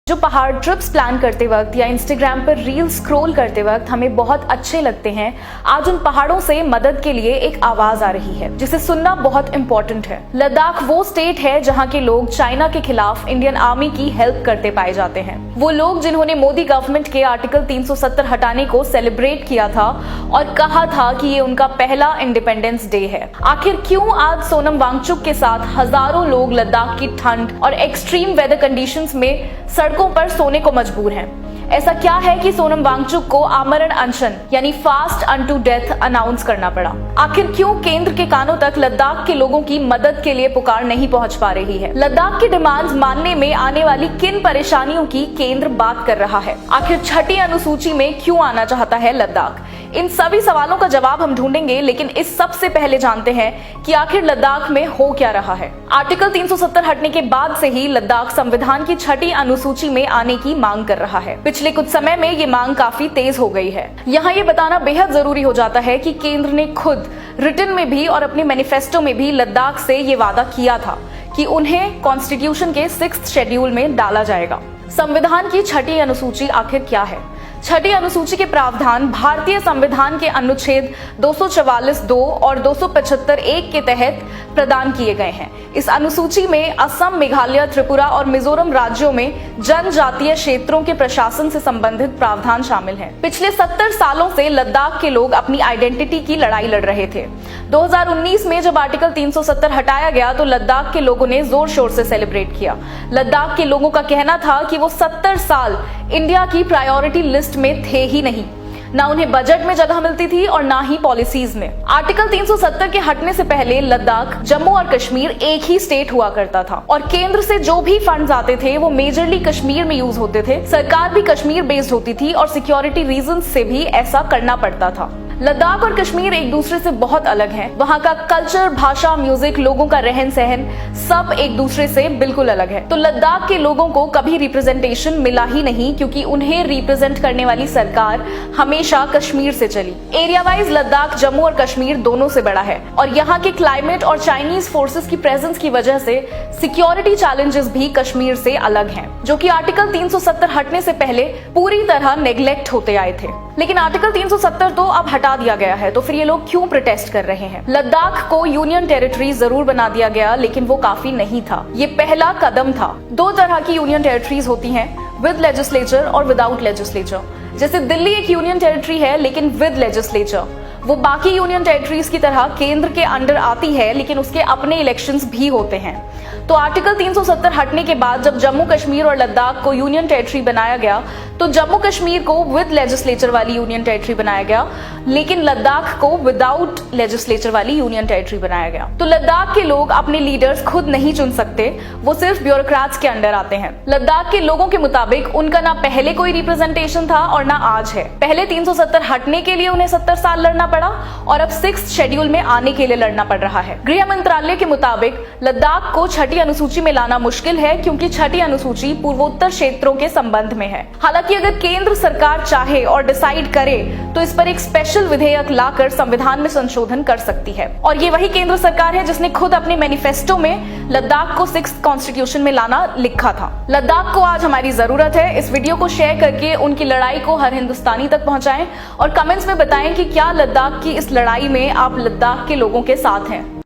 जो पहाड़ trips plan करते वक्त या इंस्टाग्राम पर रील स्क्रॉल करते वक्त हमें बहुत अच्छे लगते हैं, आज उन पहाड़ों से मदद के लिए एक आवाज आ रही है जिसे सुनना बहुत इंपॉर्टेंट है। लद्दाख वो स्टेट है जहां के लोग चाइना के खिलाफ इंडियन आर्मी की हेल्प करते पाए जाते हैं। वो लोग जिन्होंने मोदी गवर्नमेंट के आर्टिकल 370 हटाने को सेलिब्रेट किया था और कहा था कि ये उनका पहला इंडिपेंडेंस डे है। आखिर क्यों आज सोनम वांगचुक के साथ हजारों लोग लद्दाख की ठंड और एक्सट्रीम वेदर कंडीशंस में सड़कों पर सोने को मजबूर हैं? ऐसा क्या है कि सोनम वांगचुक को आमरण अनशन यानी फास्ट अनटू डेथ अनाउंस करना पड़ा? आखिर क्यों केंद्र के कानों तक लद्दाख के लोगों की मदद के लिए पुकार नहीं पहुंच पा रही है? लद्दाख की डिमांड्स मानने में आने वाली किन परेशानियों की केंद्र बात कर रहा है? आखिर छठी अनुसूची में क्यों आना चाहता है लद्दाख? इन सभी सवालों का जवाब हम ढूंढेंगे, लेकिन इस सबसे पहले जानते हैं कि आखिर लद्दाख में हो क्या रहा है। आर्टिकल 370 हटने के बाद से ही लद्दाख संविधान की छठी अनुसूची में आने की मांग कर रहा है। पिछले कुछ समय में ये मांग काफी तेज हो गई है। यहाँ ये बताना बेहद जरूरी हो जाता है कि केंद्र ने खुद रिटन में भी और अपने मैनिफेस्टो में भी लद्दाख से ये वादा किया था कि उन्हें कॉन्स्टिट्यूशन के 6th शेड्यूल में डाला जाएगा। संविधान की छठी अनुसूची आखिर क्या है? छठी अनुसूची के प्रावधान भारतीय संविधान के अनुच्छेद 244(2) और 275(1) के तहत प्रदान किए गए हैं। इस अनुसूची में असम, मेघालय, त्रिपुरा और मिजोरम राज्यों में जनजातीय क्षेत्रों के प्रशासन से संबंधित प्रावधान शामिल हैं। पिछले 70 सालों से लद्दाख के लोग अपनी आइडेंटिटी की लड़ाई लड़ रहे थे। 2019 में जब आर्टिकल 370 हटाया गया तो लद्दाख के लोगों ने जोर शोर से सेलिब्रेट किया। लद्दाख के लोगों का कहना था कि वो 70 साल इंडिया की प्रायोरिटी लिस्ट में थे ही नहीं, ना उन्हें बजट में जगह मिलती थी और ना ही पॉलिसीज में। आर्टिकल 370 के हटने से पहले लद्दाख, जम्मू और कश्मीर एक ही स्टेट हुआ करता था और केंद्र से जो भी फंड्स आते थे वो मेजरली कश्मीर में यूज होते थे। सरकार भी कश्मीर बेस्ड होती थी और सिक्योरिटी रीजंस से भी ऐसा करना पड़ता था। लद्दाख और कश्मीर एक दूसरे से बहुत अलग हैं। वहाँ का कल्चर, भाषा, म्यूजिक, लोगों का रहन सहन सब एक दूसरे से बिल्कुल अलग है। तो लद्दाख के लोगों को कभी रिप्रेजेंटेशन मिला ही नहीं, क्योंकि उन्हें रिप्रेजेंट करने वाली सरकार हमेशा कश्मीर से चली। एरिया वाइज लद्दाख जम्मू और कश्मीर दोनों से बड़ा है और यहाँ के क्लाइमेट और चाइनीज फोर्सेस की प्रेजेंस की वजह से सिक्योरिटी चैलेंजेस भी कश्मीर से अलग हैं, जो कि आर्टिकल 370 हटने से पहले पूरी तरह नेग्लेक्ट होते आए थे। लेकिन आर्टिकल 370 तो अब हटा दिया गया है, तो फिर ये लोग क्यों प्रोटेस्ट कर रहे हैं? लद्दाख को यूनियन टेरिटरी जरूर बना दिया गया, लेकिन वो काफी नहीं था। ये पहला कदम था। 2 तरह की यूनियन टेरिटरीज होती हैं, विद लेजिस्लेचर और विदाउट लेजिस्लेचर। जैसे दिल्ली एक यूनियन टेरिटरी है लेकिन विद लेजिस्लेचर। वो बाकी यूनियन टेरिटरीज की तरह केंद्र के अंडर आती है, लेकिन उसके अपने इलेक्शंस भी होते हैं। तो आर्टिकल 370 हटने के बाद जब जम्मू कश्मीर और लद्दाख को यूनियन टेरिटरी बनाया गया तो जम्मू कश्मीर को विद लेजिस्लेचर वाली यूनियन टेरिटरी बनाया गया, लेकिन लद्दाख को विदाउट लेजिस्लेचर वाली यूनियन टेरिटरी बनाया गया। तो लद्दाख के लोग अपने लीडर्स खुद नहीं चुन सकते, वो सिर्फ ब्यूरोक्रेट्स के अंडर आते हैं। लद्दाख के लोगों के मुताबिक उनका ना पहले कोई रिप्रेजेंटेशन था और ना आज है। पहले 370 हटने के लिए उन्हें 70 साल लड़ना पड़ा और अब 6th शेड्यूल में आने के लिए लड़ना पड़ रहा है। गृह मंत्रालय के मुताबिक लद्दाख को छठी अनुसूची में लाना मुश्किल है, क्योंकि छठी अनुसूची पूर्वोत्तर क्षेत्रों के संबंध में है। हालांकि अगर केंद्र सरकार चाहे और डिसाइड करे तो इस पर एक स्पेशल विधेयक लाकर संविधान में संशोधन कर सकती है। और ये वही केंद्र सरकार है जिसने खुद अपने मैनिफेस्टो में लद्दाख को 6th कॉन्स्टिट्यूशन में लाना लिखा था। लद्दाख को आज हमारी जरूरत है। इस वीडियो को शेयर करके उनकी लड़ाई को हर हिंदुस्तानी तक पहुंचाएं और कमेंट्स में बताएं कि क्या लद्दाख की इस लड़ाई में आप लद्दाख के लोगों के साथ हैं।